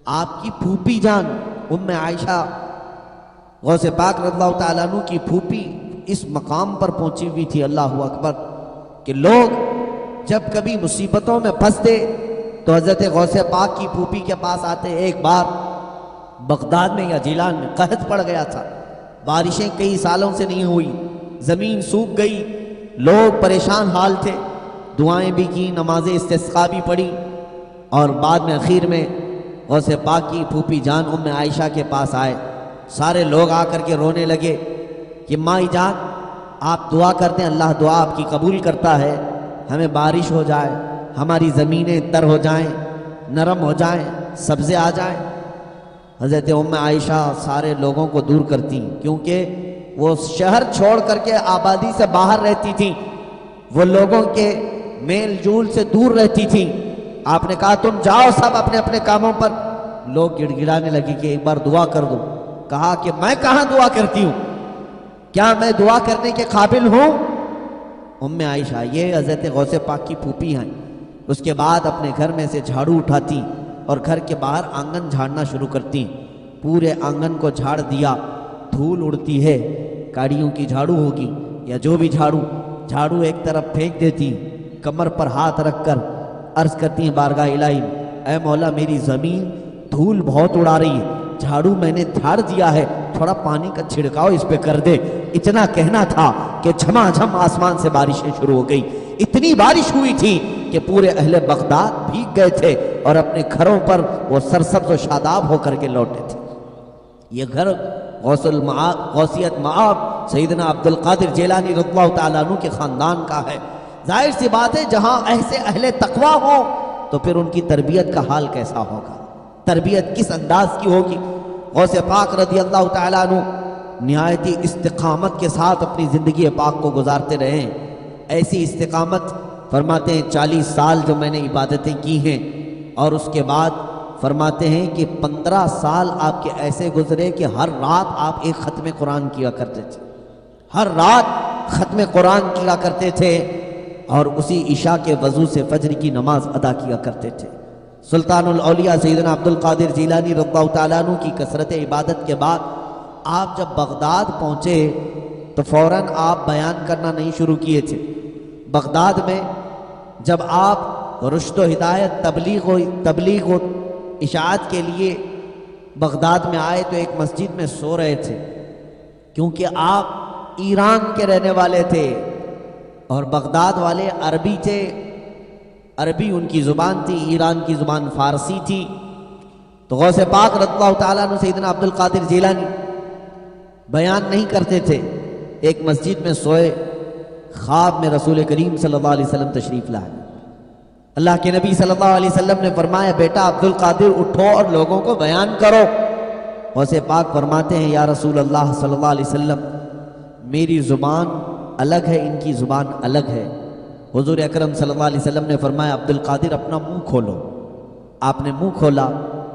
आपकी फूफी जान उम्मे आयशा गौसे पाक रज़ियल्लाहु ताला अन्हु की फूफी इस मकाम पर पहुंची हुई थी, अल्लाहु अकबर, कि लोग जब कभी मुसीबतों में फंसते तो हज़रत गौसे पाक की फूफी के पास आते। एक बार बगदाद में या जिलान में कहत पड़ गया था, बारिशें कई सालों से नहीं हुई, ज़मीन सूख गई, लोग परेशान हाल थे, दुआएं भी की, नमाज इस्तिस्का भी पढ़ी, और बाद में आखिर में गौसे पाक की फूफी जान उम्मे आयशा के पास आए। सारे लोग आकर के रोने लगे कि माई जान, आप दुआ करते हैं, अल्लाह दुआ आपकी कबूल करता है, हमें बारिश हो जाए, हमारी ज़मीनें तर हो जाएं, नरम हो जाएं, सब्ज़े आ जाएं। हज़रत उम्मे आयशा सारे लोगों को दूर करती, क्योंकि वो शहर छोड़ करके आबादी से बाहर रहती थी, वो लोगों के मेल जोल से दूर रहती थी। आपने कहा तुम जाओ सब अपने अपने कामों पर। लोग गिड़गिड़ाने लगे कि एक बार दुआ कर दो। कहा कि मैं कहाँ दुआ करती हूँ, क्या मैं दुआ करने के काबिल हूँ? उम्मे आयशा, ये हज़रत गौसे पाक की फूफी हैं, उसके बाद अपने घर में से झाड़ू उठाती और घर के बाहर आंगन झाड़ना शुरू करती। पूरे आंगन को झाड़ दिया, धूल उड़ती है, गाड़ियों की झाड़ू होगी या जो भी झाड़ू एक तरफ फेंक देती, कमर पर हाथ रखकर अर्ज करती हैं बारगाह इलाही, ऐ मौला मेरी ज़मीन धूल बहुत उड़ा रही है, झाड़ू मैंने झाड़ दिया है, थोड़ा पानी का छिड़काव इस पे कर दे। इतना कहना था कि झमाझम आसमान से बारिशें शुरू हो गई। इतनी बारिश हुई थी कि पूरे अहले बगदाद भीग गए थे और अपने घरों पर वो सरसब्ज़ और शादाब होकर के लौटे थे। ये घर गौसियत मआब सैयदना अब्दुल कादिर जिलानी रज़ियल्लाहु ताला अन्हु के ख़ानदान का है। जाहिर सी बात है, जहाँ ऐसे अहले तकवा हो तो फिर उनकी तरबियत का हाल कैसा होगा, तरबियत किस अंदाज की होगी। गौसे पाक रज़ियल्लाहु ताला अन्हु निहायती इस्तिकामत के साथ अपनी ज़िंदगी पाक को गुजारते रहे। ऐसी इस्तिकामत फरमाते हैं 40 साल जो मैंने इबादतें की हैं, और उसके बाद फरमाते हैं कि 15 साल आपके ऐसे गुजरे कि हर रात आप एक ख़त्म कुरान किया करते थे, हर रात ख़त्म कुरान किया करते थे, और उसी इशा के वज़ू से फजर की नमाज अदा किया करते थे। सुल्तानुल औलिया सैयदना अब्दुल कादिर जिलानी रज़ियल्लाहु ताला अन्हु की कसरत इबादत के बाद आप जब बगदाद पहुँचे तो फ़ौरन आप बयान करना नहीं शुरू किए थे। बगदाद में जब आप रुश्द व हिदायत तबलीग व इशाअत के लिए बगदाद में आए तो एक मस्जिद में सो रहे थे, क्योंकि आप ईरान के रहने वाले थे और बगदाद वाले अरबी थे, अरबी उनकी ज़ुबान थी, ईरान की ज़ुबान फ़ारसी थी। तो गौसे पाक रज़ियल्लाहु ताला अन्हु सैयदना अब्दुल कादिर जिलानी बयान नहीं करते थे, एक मस्जिद में सोए, ख्वाब में रसूल करीम सल्लल्लाहु अलैहि वसल्लम तशरीफ़ लाए। अल्लाह के नबी सल्लल्लाहु अलैहि वसल्लम ने फरमाया, बेटा अब्दुल कादिर उठो और लोगों को बयान करो। गौसे पाक फरमाते हैं, या रसूल अल्लाह सल्लल्लाहु अलैहि वसल्लम, मेरी ज़ुबान अलग है, इनकी ज़ुबान अलग है। हुज़ूर अकरम सल्लल्लाहु अलैहि वसल्लम ने फरमाया, अब्दुल कादिर अपना मुंह खोलो। आपने मुंह खोला,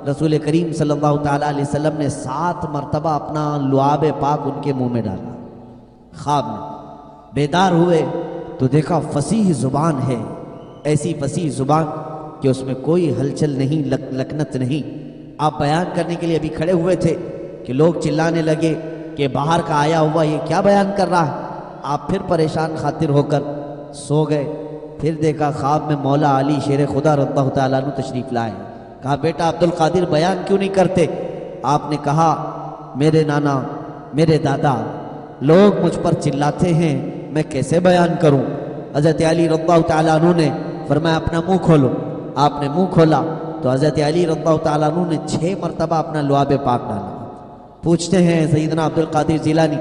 रसूल करीम सल्लल्लाहु ताला अलैहि वसल्लम ने 7 मरतबा अपना लुआब पाक उनके मुंह में डाला। ख्वाब में बेदार हुए तो देखा फसीह ज़ुबान है, ऐसी फसीह ज़ुबान कि उसमें कोई हलचल नहीं, लकनत नहीं। आप बयान करने के लिए अभी खड़े हुए थे कि लोग चिल्लाने लगे कि बाहर का आया हुआ ये क्या बयान कर रहा है। आप फिर परेशान खातिर होकर सो गए। फिर देखा ख्वाब में मौला अली शेर खुदा रज़ियल्लाहु ताला अन्हु तशरीफ़ लाए। कहा, बेटा अब्दुल कादिर बयान क्यों नहीं करते? आपने कहा, मेरे नाना, मेरे दादा, लोग मुझ पर चिल्लाते हैं, मैं कैसे बयान करूं? हज़रत अली रज़ियल्लाहु ताला अन्हु ने फरमाया, अपना मुंह खोलो। आपने मुंह खोला तो हज़रत अली रज़ियल्लाहु ताला अन्हु ने 6 मरतबा अपना लुआब पाक डाला। पूछते हैं सैयदना अब्दुल कादिर जिलानी,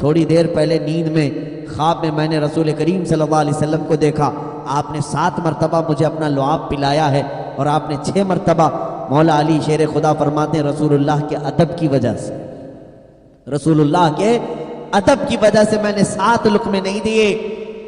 थोड़ी देर पहले नींद में ख्वाब में मैंने रसूल करीम सल्लल्लाहु अलैहि वसल्लम को देखा, आपने 7 मरतबा मुझे अपना लुआब पिलाया है और आपने 6 मरतबा। मौला अली शेर खुदा फरमाते हैं, रसूलुल्लाह के अदब की वजह से, रसूलुल्लाह के अदब की वजह से मैंने 7 लुक़मे नहीं दिए,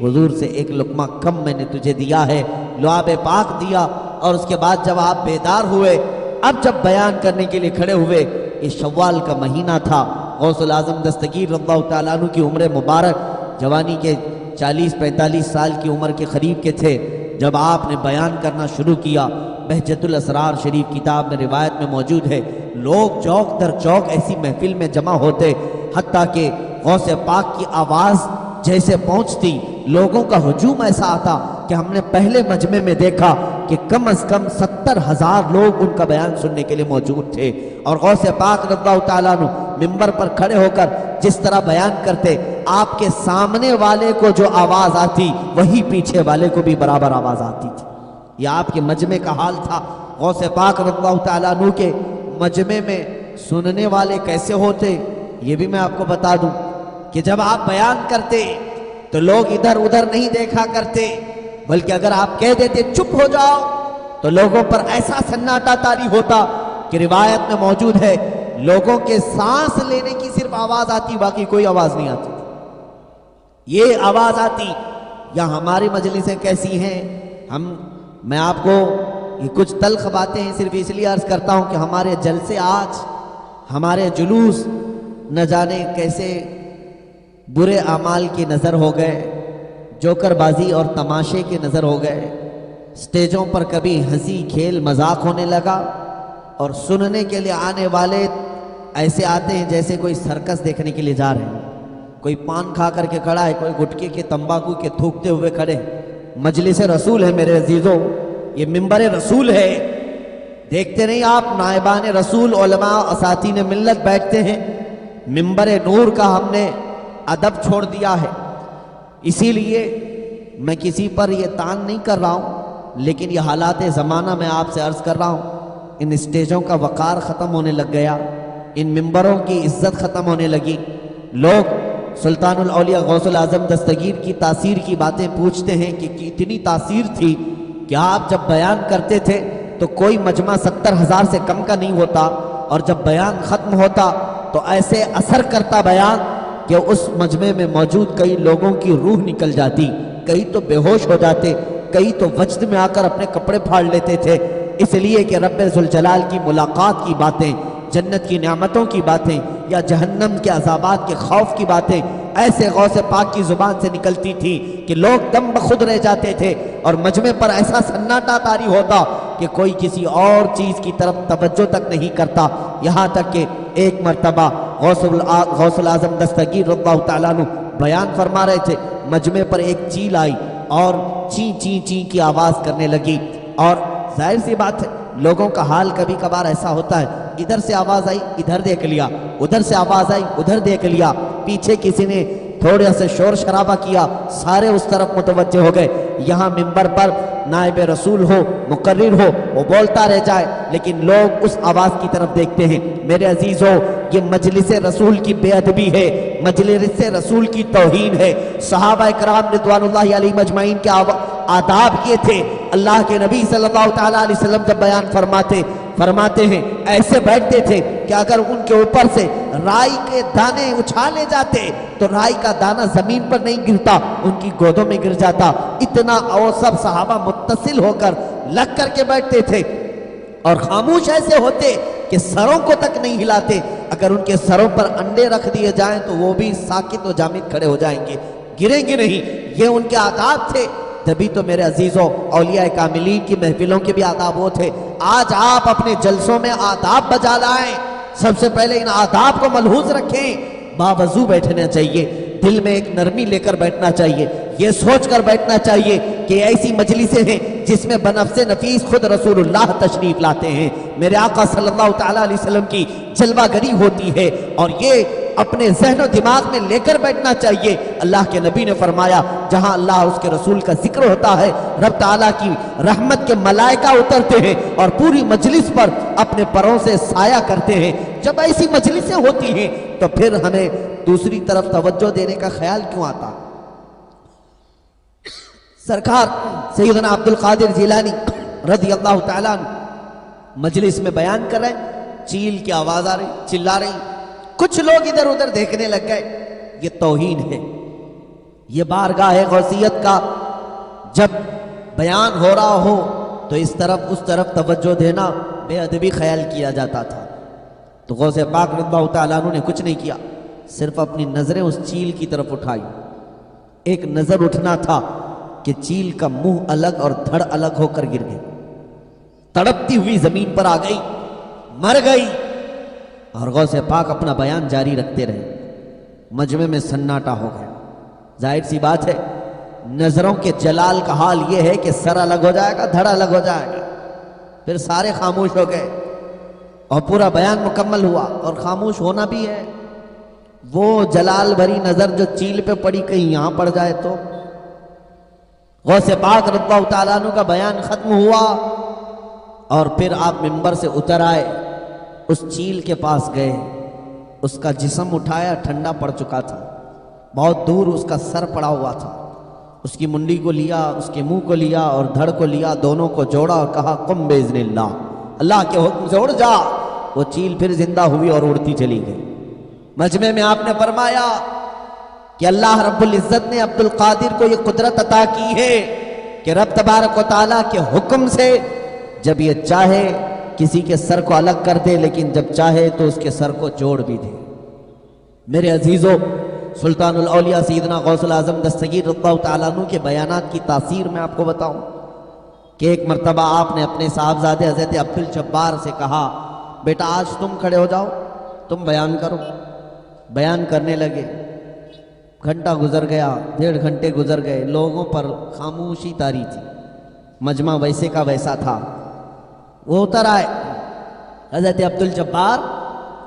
हुजूर से 1 लुक़मा कम मैंने तुझे दिया है, लुआब पाक दिया। और उसके बाद जब आप बेदार हुए, अब जब बयान करने के लिए खड़े हुए, ये शव्वाल का महीना था, गौसुल आज़म दस्तगीर रज़ियल्लाहु ताला अन्हु की उम्र मुबारक जवानी के 40-45 साल की उम्र के करीब के थे। जब आपने बयान करना शुरू किया, बहजतुल असरार शरीफ किताब में रिवायत में मौजूद है, लोग चौक दर चौक ऐसी महफिल में जमा होते, हत्ता कि गौसे पाक की आवाज़ जैसे पहुंचती, लोगों का हुजूम ऐसा आता कि हमने पहले मजमे में देखा कि कम से कम 70,000 लोग उनका बयान सुनने के लिए मौजूद थे। और गौसे पाक रज़ियल्लाहु ताला अन्हु मिंबर पर खड़े होकर जिस तरह बयान करते, आपके सामने वाले को जो आवाज़ आती वही पीछे वाले को भी बराबर आवाज़ आती थी। यह आपके मजमे का हाल था। गौसे पाक रज़ियल्लाहु ताला अन्हु के मजमे में सुनने वाले कैसे होते, ये भी मैं आपको बता दूं कि जब आप बयान करते तो लोग इधर उधर नहीं देखा करते, बल्कि अगर आप कह देते चुप हो जाओ तो लोगों पर ऐसा सन्नाटा तारी होता कि रिवायत में मौजूद है लोगों के सांस लेने की सिर्फ आवाज आती, बाकी कोई आवाज नहीं आती। ये आवाज आती। या हमारी मजलिसें कैसी हैं, मैं आपको ये कुछ तल्ख बातें हैं सिर्फ इसलिए अर्ज करता हूं कि हमारे जलसे आज, हमारे जुलूस न जाने कैसे बुरे अमाल की नज़र हो गए, जोकरबाजी और तमाशे की नज़र हो गए। स्टेजों पर कभी हंसी खेल मजाक होने लगा और सुनने के लिए आने वाले ऐसे आते हैं जैसे कोई सर्कस देखने के लिए जा रहे हैं। कोई पान खा करके खड़ा है, कोई गुटखे के तंबाकू के थूकते हुए खड़े। मजलिस रसूल है मेरे अजीजों, ये मिंबर रसूल है। देखते नहीं आप, नायबान रसूल उलमा असातीन मिल्लत बैठते हैं। मिंबर नूर का हमने अदब छोड़ दिया है। इसीलिए मैं किसी पर यह तान नहीं कर रहा हूं, लेकिन यह हालात ज़माना मैं आपसे अर्ज कर रहा हूं। इन स्टेजों का वक़ार ख़त्म होने लग गया, इन मिंबरों की इज्जत ख़त्म होने लगी। लोग सुल्तानुल औलिया गौसुल आज़म दस्तगीर की तासीर की बातें पूछते हैं कि इतनी तासीर थी कि आप जब बयान करते थे तो कोई मजमा 70,000 से कम का नहीं होता, और जब बयान ख़त्म होता तो ऐसे असर करता बयान कि उस मजमे में मौजूद कई लोगों की रूह निकल जाती, कई तो बेहोश हो जाते, कई तो वजद में आकर अपने कपड़े फाड़ लेते थे। इसलिए कि रब्बे ज़ुल जलाल की मुलाकात की बातें, जन्नत की नेमतों की बातें या जहन्नम के अज़ाबात के खौफ की बातें ऐसे गौसे पाक की ज़ुबान से निकलती थी कि लोग दम बखुद रह जाते थे और मजमे पर ऐसा सन्नाटा तारी होता कि कोई किसी और चीज़ की तरफ तवज्जो तक नहीं करता। यहाँ तक कि एक मरतबा गौसुल आज़म दस्तगीर रज़ियल्लाहु ताला अन्हु बयान फरमा रहे थे, मजमे पर एक चील आई और ची ची ची की आवाज़ करने लगी। और जाहिर सी बात है, लोगों का हाल कभी कभार ऐसा होता है, इधर से आवाज़ आई इधर देख लिया, उधर से आवाज़ आई उधर देख लिया, पीछे किसी ने थोड़ा सा शोर शराबा किया, सारे उस तरफ मुतवज्जे हो गए। यहाँ मिंबर पर नायब रसूल हो, मुकर्रिर हो, वो बोलता रह जाए, लेकिन लोग उस आवाज़ की तरफ देखते हैं। मेरे अजीज हो, ये मजलिस रसूल की बेअदबी है, मजलिस रसूल की तौहीन है। सहाबा इकराम रिज़वानुल्लाहि अलैहिम अजमाइन के आदाब ये थे। अल्लाह के नबी सल्लल्लाहु ताला अलैहि वसल्लम जब बयान फरमाते हैं, ऐसे बैठते थे कि अगर उनके ऊपर से राई के दाने उछाले जाते तो राई का दाना जमीन पर नहीं गिरता, उनकी गोदों में गिर जाता। इतना और सब सहाबा मुत्तसिल होकर लग करके बैठते थे और खामोश ऐसे होते कि सरों को तक नहीं हिलाते। अगर उनके सरों पर अंडे रख दिए जाएं तो वो भी साकित और जामिद खड़े हो जाएंगे, गिरेंगे नहीं। ये उनके आदाब थे। तभी तो मेरे अजीजों, औलिया कामिलीन की महफिलों के भी आदाब वो थे। आज आप अपने जलसों में आदाब बजा लाएं, सबसे पहले इन आदाब को मलहूज रखें। बावजू बैठना चाहिए, दिल में एक नरमी लेकर बैठना चाहिए, ये सोचकर बैठना चाहिए कि ऐसी मजलिसें हैं जिसमें बनफ्से नफीस खुद रसूलुल्लाह तशरीफ लाते हैं, मेरे आका सल्लल्लाहु ताला अलैहि वसल्लम की जलवागरी होती है, और ये अपने ज़हन और दिमाग में लेकर बैठना चाहिए। अल्लाह के नबी ने फरमाया, जहां अल्लाह उसके रसूल का जिक्र होता है, रब ताला की रहमत के मलाइका उतरते हैं और पूरी मजलिस पर अपने परों से साया करते हैं। जब ऐसी मजलिसें होती हैं तो फिर हमें दूसरी तरफ तवज्जो देने का ख्याल क्यों आता? सरकार सैयदना अब्दुल कादिर जिलानी रज़ियल्लाहु ताला अन्हु मजलिस में बयान कर रहे हैं, चील की आवाज आ रही, चिल्ला रही, कुछ लोग इधर उधर देखने लग गए। ये तौहीन है, ये बारगाह गौसियत का जब बयान हो रहा हो तो इस तरफ उस तरफ तवज्जो देना बेअदबी ख्याल किया जाता था। तो गौसे पाक रज़ियल्लाहु ताला अन्हु ने कुछ नहीं किया, सिर्फ अपनी नजरें उस चील की तरफ उठाई। एक नजर उठना था कि चील का मुंह अलग और धड़ अलग होकर गिर गई। तड़पती हुई जमीन पर आ गई, मर गई। और गौसे पाक अपना बयान जारी रखते रहे। मजमे में सन्नाटा हो गया। जाहिर सी बात है, नजरों के जलाल का हाल यह है कि सर अलग हो जाएगा, धड़ अलग हो जाएगा। फिर सारे खामोश हो गए और पूरा बयान मुकम्मल हुआ। और खामोश होना भी है, वो जलाल भरी नजर जो चील पे पड़ी कहीं यहां पड़ जाए तो। गौसे पाक रज़ियल्लाहु ताला अन्हु का बयान खत्म हुआ और फिर आप मिंबर से उतर आए, उस चील के पास गए, उसका जिस्म उठाया, ठंडा पड़ चुका था, बहुत दूर उसका सर पड़ा हुआ था। उसकी मुंडी को लिया, उसके मुंह को लिया और धड़ को लिया, दोनों को जोड़ा और कहा कुम बेइज़्निल्लाह, अल्लाह के हुक्म से उड़ जा। वो चील फिर जिंदा हुई और उड़ती चली गई। मजमे में आपने फरमाया कि अल्लाह रब्बुल इज्जत ने अब्दुल कादिर को ये कुदरत अता की है कि रब तबारक व तआला के हुक्म से जब ये चाहे किसी के सर को अलग कर दे, लेकिन जब चाहे तो उसके सर को जोड़ भी दे। मेरे अजीजों, सुल्तानुल औलिया सैयदना गौसुल आजम दस्तगीर रज़ियल्लाहु ताला अन्हु के बयानात की तासीर मैं आपको बताऊं कि एक मरतबा आपने अपने साहबजादे हज़रत अब्दुल जब्बार से कहा, बेटा आज तुम खड़े हो जाओ, तुम बयान करो। बयान करने लगे। घंटा गुजर गया, 1.5 घंटे गुजर गए, लोगों पर खामोशी तारी थी। मजमा वैसे का वैसा था। वो उतर आए, हज़रत अब्दुल जब्बार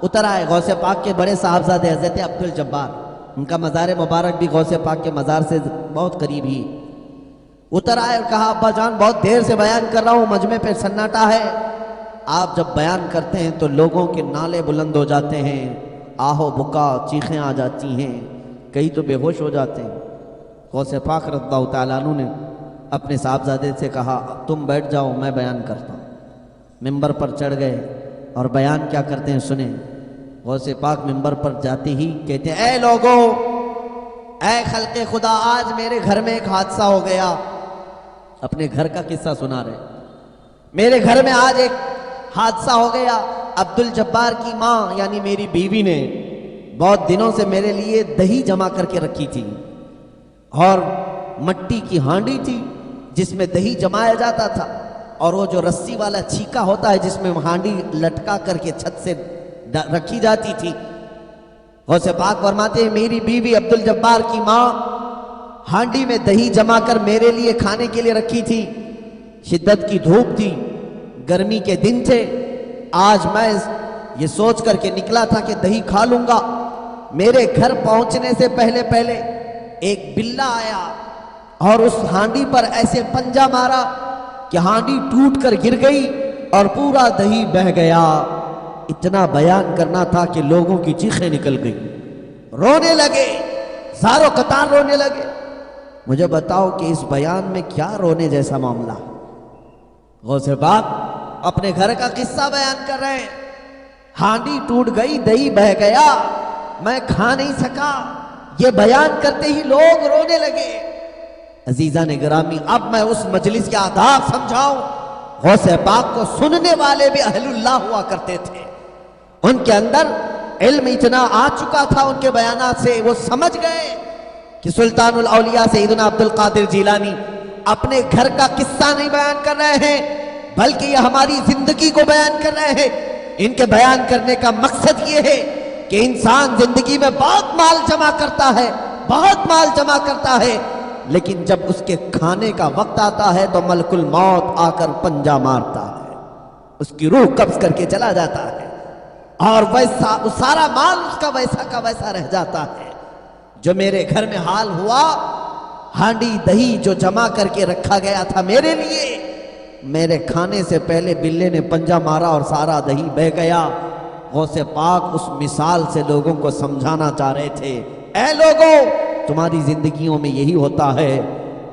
उतर आए। गौसे पाक के बड़े साहबजादे हज़रत अब्दुल जब्बार, उनका मज़ार मुबारक भी गौसे पाक के मज़ार से बहुत करीब ही, उतर आए और कहा, अब्बा जान बहुत देर से बयान कर रहा हूँ, मजमे पे सन्नाटा है। आप जब बयान करते हैं तो लोगों के नाले बुलंद हो जाते हैं, आहो बुका चीखें आ जाती हैं, कई तो बेहोश हो जाते हैं। गौसे पाक रज़ियल्लाहु ताला अन्हु ने अपने साहबजादे से कहा, तुम बैठ जाओ, मैं बयान करता हूँ। मिंबर पर चढ़ गए और बयान क्या करते हैं सुने। गौसे पाक मिंबर पर जाते ही कहते हैं, ऐ लोगों, ऐ खल्क़े खुदा, आज मेरे घर में एक हादसा हो गया। अपने घर का किस्सा सुना रहे। मेरे घर में आज एक हादसा हो गया। अब्दुल जब्बार की माँ यानी मेरी बीवी ने बहुत दिनों से मेरे लिए दही जमा करके रखी थी और मट्टी की हांडी थी जिसमें दही जमाया जाता था, और वो जो रस्सी वाला छीका होता है जिसमें हांडी लटका करके छत से रखी जाती थी। गौसे पाक फरमाते हैं, मेरी बीवी अब्दुल जब्बार की माँ हांडी में दही जमा कर मेरे लिए खाने के लिए रखी थी। शिद्दत की धूप थी, गर्मी के दिन थे। आज मैं ये सोच करके निकला था कि दही खा लूंगा। मेरे घर पहुंचने से पहले पहले एक बिल्ला आया और उस हांडी पर ऐसे पंजा मारा कि हांडी टूट कर गिर गई और पूरा दही बह गया। इतना बयान करना था कि लोगों की चीखें निकल गई, रोने लगे, सारों कतार रोने लगे। मुझे बताओ कि इस बयान में क्या रोने जैसा मामला। गौसे पाक अपने घर का किस्सा बयान कर रहे हैं। हांडी टूट गई, दही बह गया, मैं खा नहीं सका। ये बयान करते ही लोग रोने लगे। अजीजा ने गिरामी, अब मैं उस मजलिस के आदाब समझाऊं। गौसे पाक को सुनने वाले भी अहलुल्लाह हुआ करते थे। उनके अंदर इल्म इतना आ चुका था उनके बयानात से, वो समझ गए कि सुल्तानुल औलिया सैयदना अब्दुल कादिर जिलानी अपने घर का किस्सा नहीं बयान कर रहे हैं, बल्कि ये हमारी जिंदगी को बयान कर रहे हैं। इनके बयान करने का मकसद ये है कि इंसान जिंदगी में बहुत माल जमा करता है, बहुत माल जमा करता है, लेकिन जब उसके खाने का वक्त आता है तो मलकुल मौत आकर पंजा मारता है, उसकी रूह कब्ज करके चला जाता है और वैसा सारा माल उसका वैसा का वैसा रह जाता है। जो मेरे घर में हाल हुआ, हांडी दही जो जमा करके रखा गया था मेरे लिए, मेरे खाने से पहले बिल्ले ने पंजा मारा और सारा दही बह गया। गौसे पाक उस मिसाल से लोगों को समझाना चाह रहे थे, ऐ लोगों, तुम्हारी जिंदगियों में यही होता है।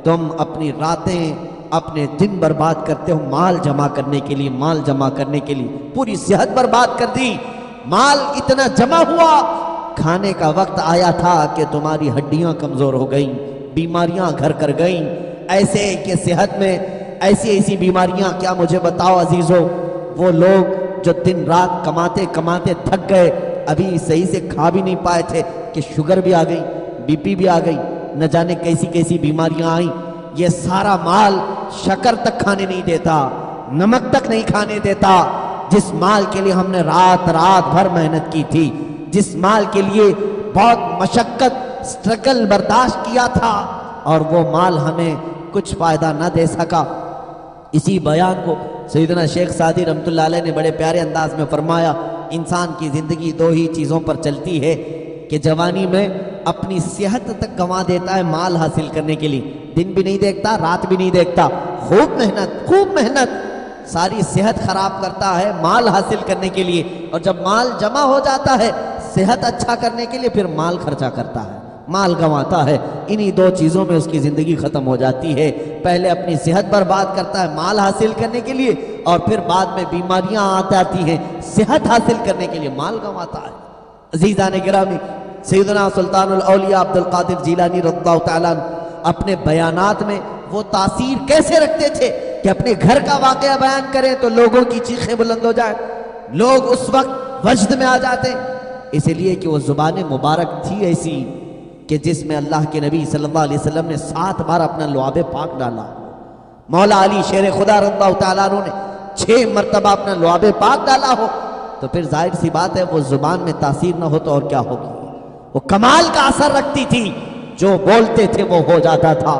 तुम अपनी रातें, अपने दिन बर्बाद करते हो माल जमा करने के लिए, माल जमा करने के लिए। पूरी सेहत बर्बाद कर दी, माल इतना जमा हुआ, खाने का वक्त आया था कि तुम्हारी हड्डियां कमजोर हो गईं, बीमारियां घर कर गईं। ऐसे कि सेहत में ऐसी ऐसी बीमारियां, क्या मुझे बताओ अजीजों, वो लोग जो दिन रात कमाते कमाते थक गए, अभी सही से खा भी नहीं पाए थे कि शुगर भी आ गई, बीपी भी आ गई, न जाने कैसी कैसी बीमारियां आई। ये सारा माल शक्कर तक खाने नहीं देता, नमक तक नहीं खाने देता। जिस माल के लिए हमने रात रात भर मेहनत की थी, जिस माल के लिए बहुत मशक्कत स्ट्रगल बर्दाश्त किया था, और वो माल हमें कुछ फायदा न दे सका। इसी बयान को सैयदना शेख सादी रहमतुल्लाह अलैह ने बड़े प्यारे अंदाज में फरमाया, इंसान की ज़िंदगी दो ही चीज़ों पर चलती है कि जवानी में अपनी सेहत तक गंवा देता है माल हासिल करने के लिए, दिन भी नहीं देखता, रात भी नहीं देखता, खूब मेहनत सारी सेहत खराब करता है माल हासिल करने के लिए, और जब माल जमा हो जाता है सेहत अच्छा करने के लिए फिर माल खर्चा करता है, माल गंवाता है। इन्हीं दो चीज़ों में उसकी ज़िंदगी ख़त्म हो जाती है। पहले अपनी सेहत बर्बाद करता है माल हासिल करने के लिए, और फिर बाद में बीमारियां आ जाती हैं सेहत हासिल करने के लिए, माल गंवाता है। अज़ीज़ान गिरामी, सैयदना सुल्तानुल औलिया अब्दुल कादिर जीलानी रज़ियल्लाहु तआला अपने बयानात में वो तासीर कैसे रखते थे कि अपने घर का वाक़या बयान करें तो लोगों की चीखें बुलंद हो जाए, लोग उस वक्त वजद में आ जाते, इसलिए कि वो ज़ुबान मुबारक थी ऐसी कि जिसमें अल्लाह के नबी सल्लल्लाहु अलैहि वसल्लम ने 7 बार अपना लुआब पाक डाला। मौला अली शेर खुदा रज़ियल्लाहु तआला अन्हु ने 6 मरतबा अपना लुआब पाक डाला हो, तो फिर जाहिर सी बात है वो जुबान में तासीर न हो तो और क्या होगी। वो कमाल का असर रखती थी, जो बोलते थे वो हो जाता था।